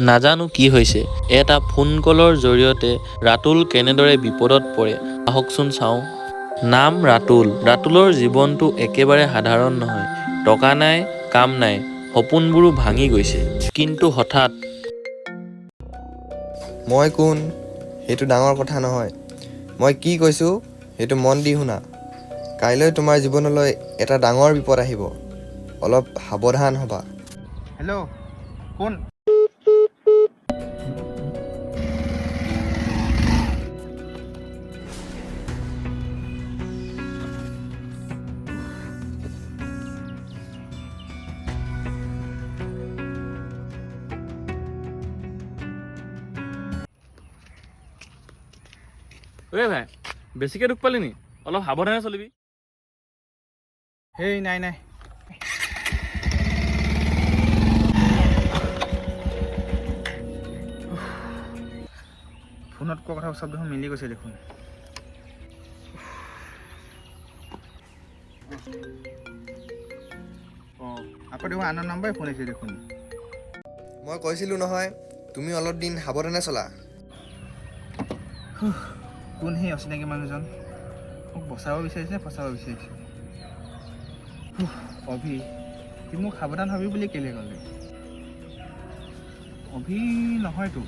নাজানো কি হৈছে। এটা ফোন কলৰ জৰিয়তে ৰাতুল কেনেদৰে বিপদত পৰে আহকচোন চাওঁ। নাম ৰাতুল। ৰাতুলৰ জীৱনটো একেবাৰে সাধাৰণ নহয়। টকা নাই, কাম নাই, সপোনবোৰো ভাঙি গৈছে। কিন্তু হঠাৎ মই কোন সেইটো ডাঙৰ কথা নহয়। মই কি কৈছোঁ সেইটো মন দি শুনা। কাইলৈ তোমাৰ জীৱনলৈ এটা ডাঙৰ বিপদ আহিব। অলপ সাৱধান হ'বা। হেল্ল' কোন? ঐ ভাই, বেছিকৈ দুখ পালি নি? অলপ সাৱধানে চলিবি। হেই নাই নাই। ফোনত কোৱা কথা চব দেখোন মিলি গৈছে দেখোন। অঁ আকৌ দেখোন আনৰ নাম্বাৰে ফোন আহিছে দেখোন। মই কৈছিলোঁ নহয়, তুমি অলপ দিন সাৱধানে চলা। কোন সেই অচিনাকি মানুহজন? মোক বচাব বিচাৰিছে, ফচাব বিচাৰিছে। অভি, সি মোক সাৱধান হবি বুলি কেলে ক'লে? অভি নহয়তো।